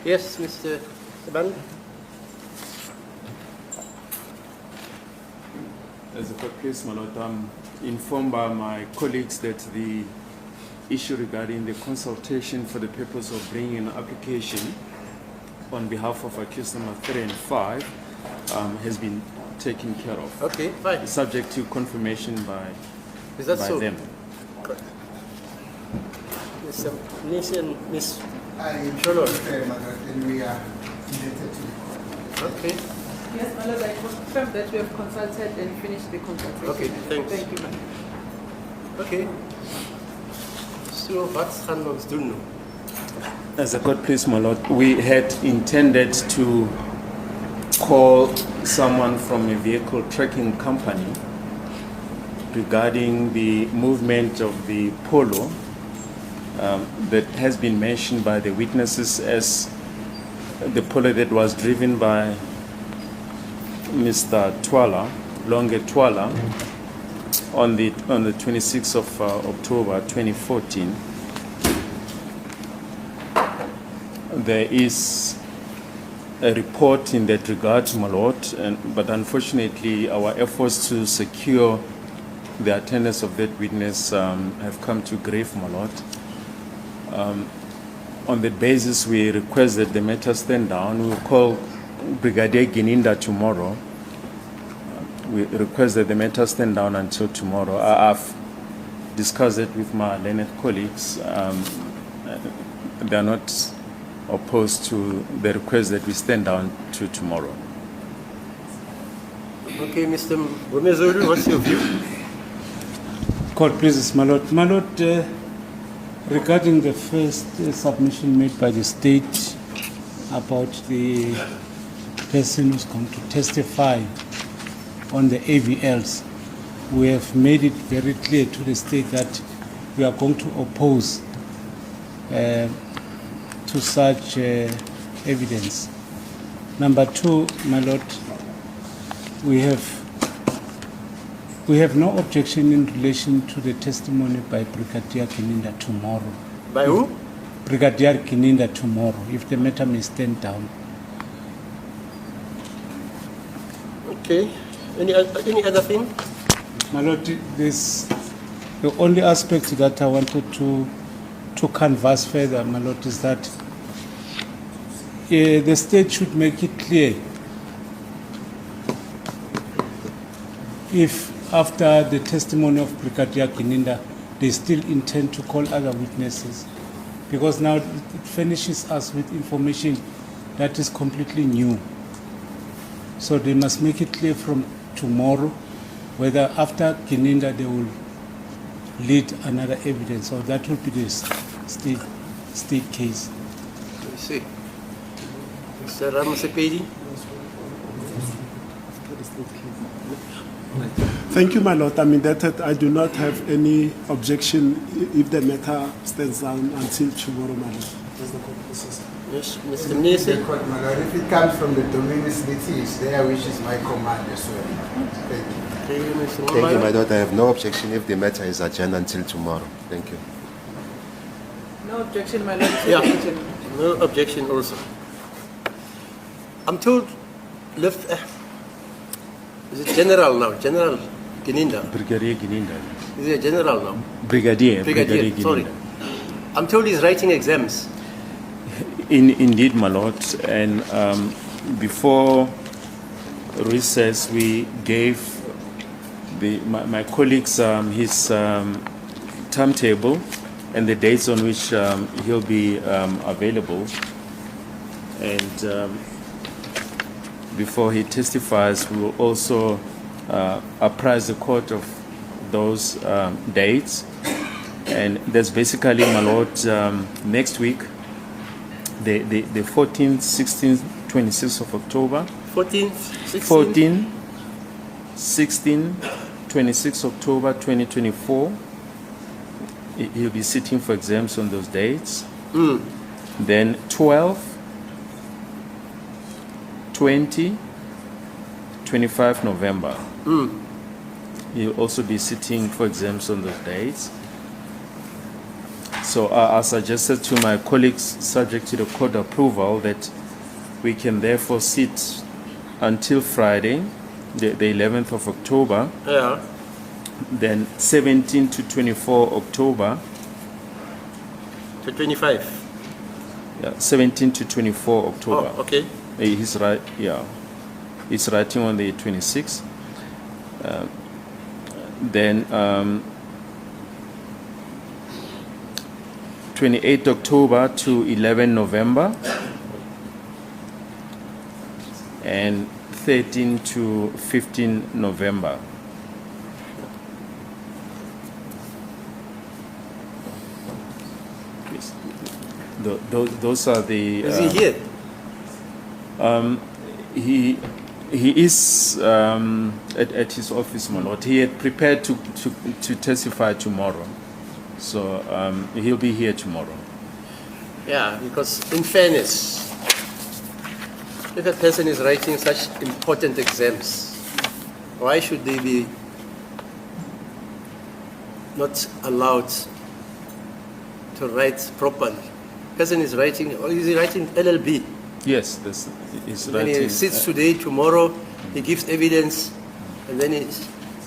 Yes, Mr. Seban. As a court case, my lord, I'm informed by my colleagues that the issue regarding the consultation for the purpose of bringing an application on behalf of accused number 3 and 5 has been taken care of. Okay, fine. Subject to confirmation by Is that so? them. Mr. Nisi and Ms. I Shalom. and we are indebted to the court. Okay. Yes, my lord, I confirm that we have consulted and finished the consultation. Okay, thanks. Thank you, ma'am. Okay. So what's gaan ons doen nou? As a court case, my lord, we had intended to call someone from a vehicle tracking company regarding the movement of the Polo that has been mentioned by the witnesses as the Polo that was driven by Mr. Twala, Longe Twala, on the 26th of October 2014. There is a report in that regard, my lord, but unfortunately our efforts to secure the attendance of that witness have come to grief, my lord. On that basis, we request that the matter stand down. We will call Brigadier Gininda tomorrow. We request that the matter stand down until tomorrow. I've discussed it with my learned colleagues. They are not opposed to the request that we stand down to tomorrow. Okay, Mr. Gomezulu, what's your view? Court pleases, my lord. My lord, regarding the first submission made by the state about the person who's going to testify on the AVLs, we have made it very clear to the state that we are going to oppose to such evidence. Number two, my lord, we have no objection in relation to the testimony by Brigadier Gininda tomorrow. By who? Brigadier Gininda tomorrow, if the matter may stand down. Okay. Any other thing? My lord, this the only aspect that I wanted to canvass further, my lord, is that the state should make it clear if after the testimony of Brigadier Gininda, they still intend to call other witnesses, because now it furnishes us with information that is completely new. So they must make it clear from tomorrow whether after Gininda they will lead another evidence, or that will be the state case. Let me see. Mr. Ramasepedi? Thank you, my lord. I'm indebted. I do not have any objection if the matter stands down until tomorrow, my lord. Yes, Mr. Nisi? The court, my lord, if it comes from the dominus litis, there which is my command as well. Thank you. Okay, Mr. Thank you, my lord. I have no objection if the matter is adjourned until tomorrow. Thank you. No objection, my lord. Yeah, no objection also. I'm told, is it general now? General Gininda? Brigadier Gininda. Is it a general now? Brigadier Brigadier, sorry. Gininda. I'm told he's writing exams. Indeed, my lord. And before recess, we gave my colleagues his timetable and the dates on which he'll be available. And before he testifies, we will also apprise the court of those dates. And that's basically, my lord, next week, the 14th, 16th, 26th of October. 14, 16? 14, 16, 26 October 2024. He'll be sitting for exams on those dates. Then 12, 20, 25 November. He'll also be sitting for exams on those dates. So I suggested to my colleagues, subject to the court approval, that we can therefore sit until Friday, the 11th of October, Yeah. then 17 to 24 October, To 25. yeah, 17 to 24 October. Oh, okay. He's right, yeah. He's writing on the 26th. Then 28 October to 11 November. And 13 to 15 November. Yes. Those are the. Is he here? He is at his office, my lord. He had prepared to testify tomorrow, so he'll be here tomorrow. Yeah, because in fairness, if a person is writing such important exams, why should they be not allowed to write properly? Person is writing, or is he writing LLB? Yes, this is When writing. he sits today, tomorrow, he gives evidence, and then he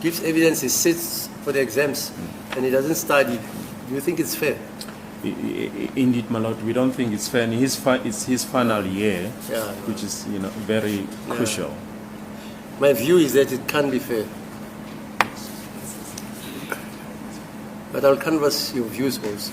gives evidence, he sits for the exams, and he doesn't study. Do you think it's fair? Indeed, my lord, we don't think it's fair. And it's his final year, Yeah. which is very crucial. My view is that it can't be fair. But I'll canvass your views also.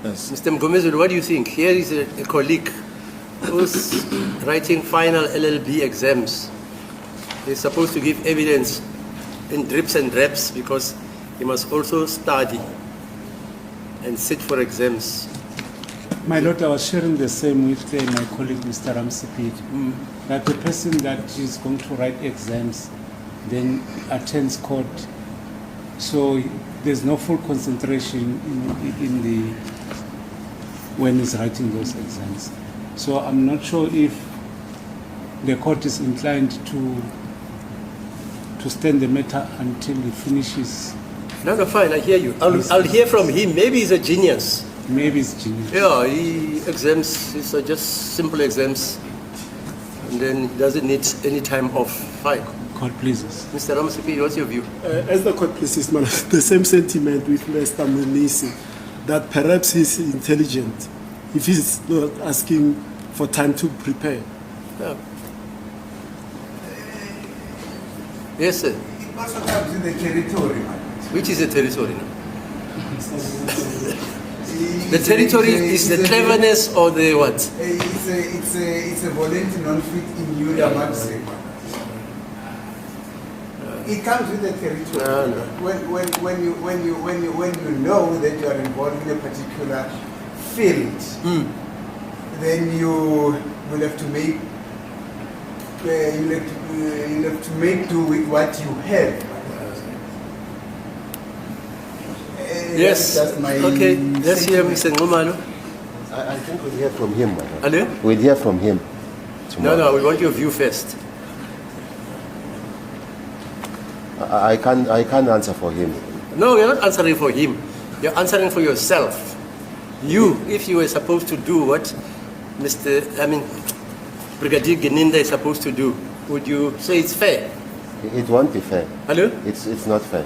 Yes. Mr. Mgomezulu, what do you think? Here is a colleague who's writing final LLB exams. He's supposed to give evidence in drips and drabs because he must also study and sit for exams. My lord, I was sharing the same with my colleague, Mr. Ramsipit, that the person that is going to write exams then attends court, so there's no full concentration when he's writing those exams. So I'm not sure if the court is inclined to stand the matter until he finishes. No, fine, I hear you. I'll hear from him. Maybe he's a genius. Maybe it's genius. Yeah, these are just simple exams. And then he doesn't need any time off. Fine. Court pleases. Mr. Ramasipi, what's your view? As the court pleases, the same sentiment with Mr. Munisi, that perhaps he's intelligent if he's not asking for time to prepare. Yeah. Yes, sir. It also comes with the territory, man. Which is the territory now? The territory is the cleverness or the what? It's a volunteer non-fit in Yuria Magse. It comes with the territory. No. When you know that you are involved in a particular field, then you will have to make you'll have to make do with what you have. Yes. That's my Okay, let's hear Mr. Ngumalo. I think we'll hear from him, madam. Hello? We'll hear from him tomorrow. No, we want your view first. I can't answer for him. No, you're not answering for him. You're answering for yourself. You, if you were supposed to do what Brigadier Gininda is supposed to do, would you say it's fair? It won't be fair. Hello? It's not fair.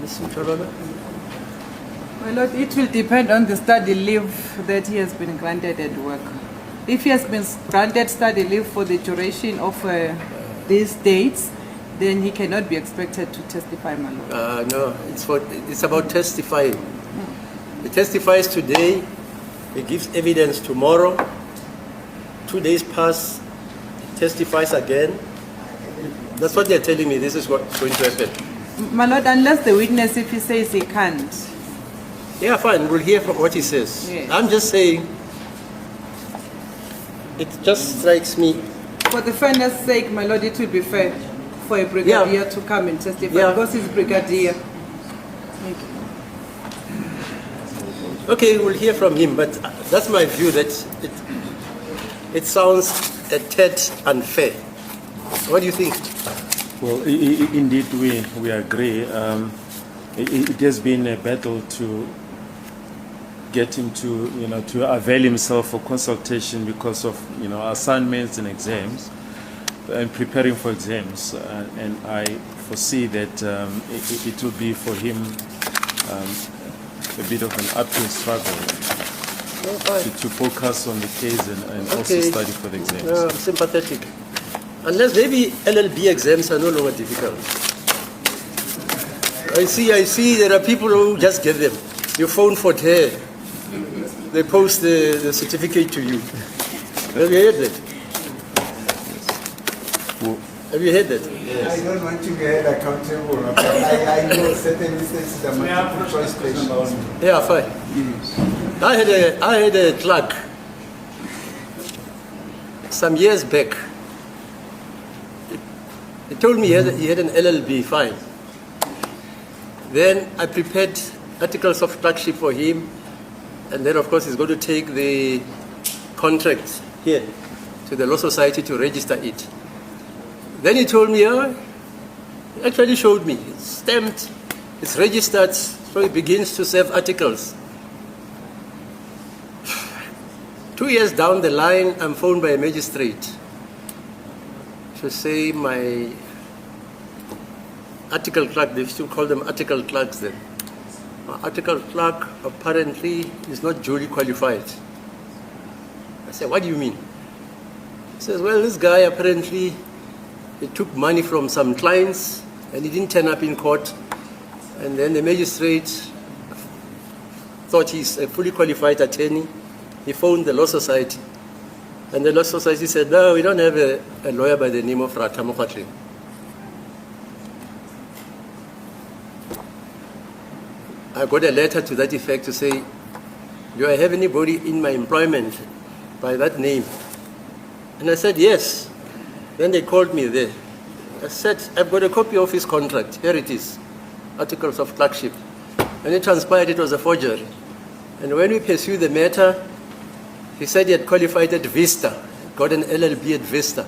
Ms. Mtsholoba? My lord, it will depend on the study leave that he has been granted at work. If he has been granted study leave for the duration of these dates, then he cannot be expected to testify, my lord. No, it's about testifying. He testifies today, he gives evidence tomorrow, 2 days pass, testifies again. That's what they're telling me, this is what's going to happen. My lord, unless the witness, if he says he can't. Yeah, fine, we'll hear from what he says. Yes. I'm just saying, it just strikes me. For the fairness sake, my lord, it will be fair for a brigadier to come and testify because he's brigadier. Thank you. Okay, we'll hear from him, but that's my view that it sounds a tad unfair. What do you think? Well, indeed, we agree. It has been a battle to get him to avail himself for consultation because of assignments and exams and preparing for exams. And I foresee that it will be for him a bit of an uphill struggle to focus on the case and also Okay. study for the exams. Yeah, I'm sympathetic. Unless maybe LLB exams are no longer difficult. I see there are people who just get them. You phone for hair. They post the certificate to you. Have you heard that? Have you heard that? I don't want to be held accountable. But I know certain instances are multiple choice questions. Yeah, fine. I had a clerk some years back. He told me he had an LLB, fine. Then I prepared articles of clerkship for him, and then of course he's going to take the contract here to the Law Society to register it. Then he told me, he actually showed me, it's stamped, it's registered, so he begins to serve articles. 2 years down the line, I'm phoned by a magistrate to say my article clerk, they still call them article clerks then. My article clerk apparently is not duly qualified. I said, what do you mean? He says, well, this guy apparently, he took money from some clients and he didn't turn up in court. And then the magistrate thought he's a fully qualified attorney. He phoned the Law Society. And the Law Society said, no, we don't have a lawyer by the name of Rata Mokhatling. I got a letter to that effect to say, do I have anybody in my employment by that name? And I said, yes. Then they called me there. I said, I've got a copy of his contract. Here it is, articles of clerkship. And it transpired it was a forgery. And when we pursued the matter, he said he had qualified at Vista, got an LLB at Vista.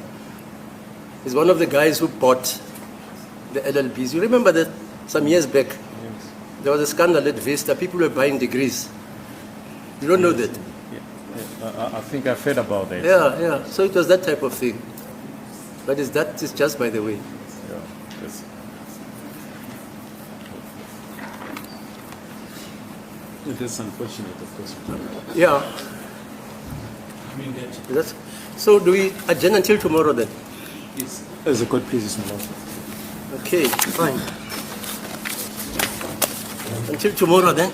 He's one of the guys who bought the LLBs. You remember that some years back, there was a scandal at Vista. People were buying degrees. You don't know that? Yeah. I think I've heard about that. Yeah. So it was that type of thing. But that is just by the way. Yeah, that's unfortunate, of course. Yeah. So do we adjourn until tomorrow then? Yes. As a court, please, my lord. Okay, fine. Until tomorrow then.